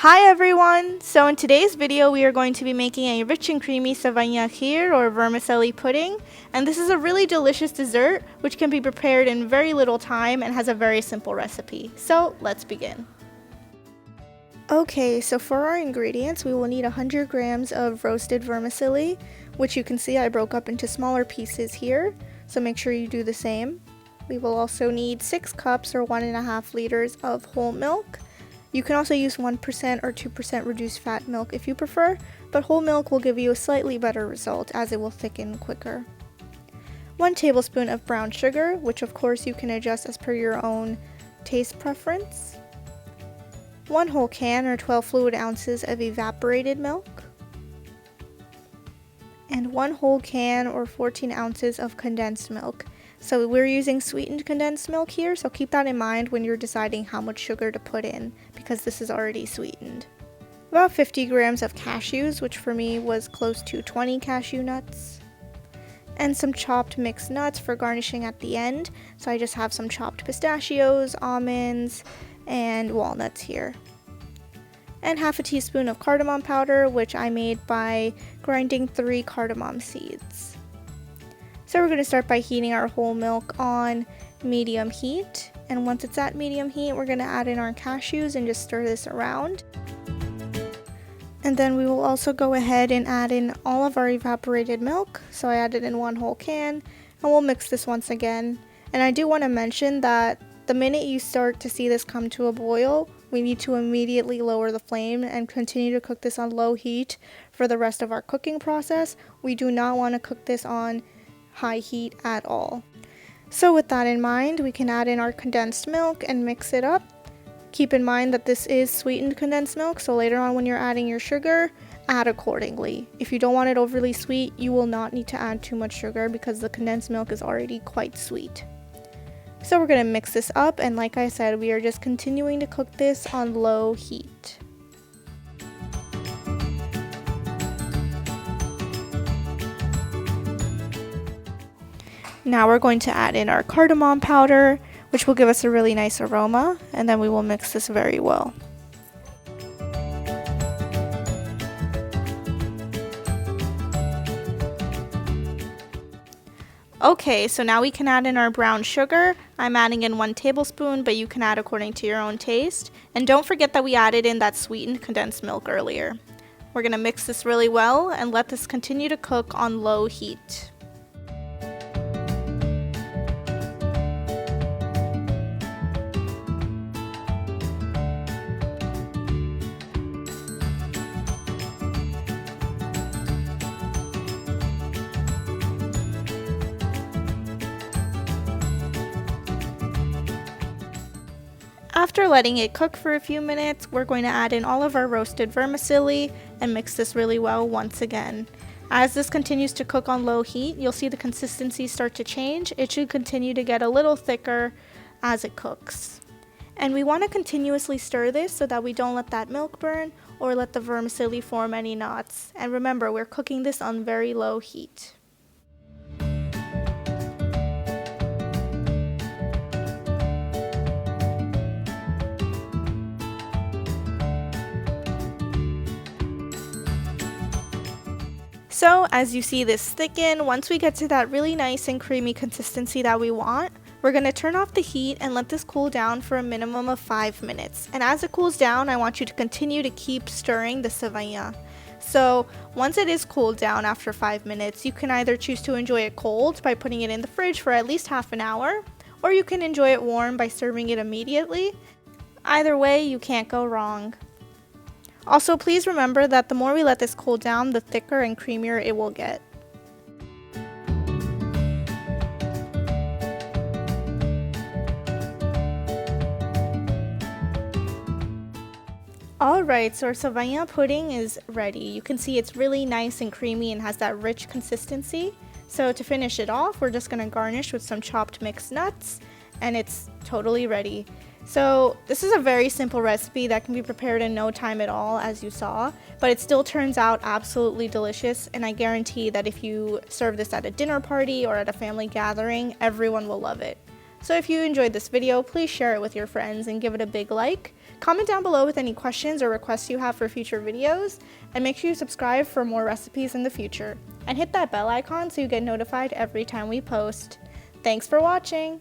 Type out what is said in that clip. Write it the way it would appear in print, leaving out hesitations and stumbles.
Hi everyone! So in today's video we are going to be making a rich and creamy Seviyan Kheer or vermicelli pudding, and this is a really delicious dessert which can be prepared in very little time and has a very simple recipe. So let's begin. Okay, so for our ingredients we will need 100 grams of roasted vermicelli, which you can see I broke up into smaller pieces here, so make sure you do the same. We will also need 6 cups or 1.5 liters of whole milk. You can also use 1% or 2% reduced fat milk if you prefer, but whole milk will give you a slightly better result as it will thicken quicker. 1 tablespoon of brown sugar, which of course you can adjust as per your own taste preference. 1 whole can or 12 fluid ounces of evaporated milk. And 1 whole can or 14 ounces of condensed milk. So we're using sweetened condensed milk here, so keep that in mind when you're deciding how much sugar to put in, because this is already sweetened. About 50 grams of cashews, which for me was close to 20 cashew nuts. And some chopped mixed nuts for garnishing at the end, so I just have some chopped pistachios, almonds, and walnuts here. And half a teaspoon of cardamom powder, which I made by grinding 3 cardamom seeds. So we're going to start by heating our whole milk on medium heat, and once it's at medium heat we're going to add in our cashews and just stir this around. And then we will also go ahead and add in all of our evaporated milk, so I added in 1 whole can, and we'll mix this once again. And I do want to mention that the minute you start to see this come to a boil, we need to immediately lower the flame and continue to cook this on low heat for the rest of our cooking process. We do not want to cook this on high heat at all. So with that in mind, we can add in our condensed milk and mix it up. Keep in mind that this is sweetened condensed milk, so later on when you're adding your sugar, add accordingly. If you don't want it overly sweet, you will not need to add too much sugar because the condensed milk is already quite sweet. So we're going to mix this up, and like I said, we are just continuing to cook this on low heat. Now we're going to add in our cardamom powder, which will give us a really nice aroma, and then we will mix this very well. Okay, so now we can add in our brown sugar. I'm adding in 1 tablespoon, but you can add according to your own taste. And don't forget that we added in that sweetened condensed milk earlier. We're going to mix this really well and let this continue to cook on low heat. After letting it cook for a few minutes, we're going to add in all of our roasted vermicelli and mix this really well once again. As this continues to cook on low heat, you'll see the consistency start to change. It should continue to get a little thicker as it cooks. And we want to continuously stir this so that we don't let that milk burn or let the vermicelli form any knots. And remember, we're cooking this on very low heat. So as you see this thicken, once we get to that really nice and creamy consistency that we want, we're going to turn off the heat and let this cool down for a minimum of 5 minutes. And as it cools down, I want you to continue to keep stirring the Seviyan. So once it is cooled down after 5 minutes, you can either choose to enjoy it cold by putting it in the fridge for at least half an hour, or you can enjoy it warm by serving it immediately. Either way, you can't go wrong. Also, please remember that the more we let this cool down, the thicker and creamier it will get. Alright, so our Seviyan pudding is ready. You can see it's really nice and creamy and has that rich consistency. So to finish it off, we're just going to garnish with some chopped mixed nuts, and it's totally ready. So this is a very simple recipe that can be prepared in no time at all, as you saw, but it still turns out absolutely delicious, and I guarantee that if you serve this at a dinner party or at a family gathering, everyone will love it. So if you enjoyed this video, please share it with your friends and give it a big like. Comment down below with any questions or requests you have for future videos, and make sure you subscribe for more recipes in the future. And hit that bell icon so you get notified every time we post. Thanks for watching!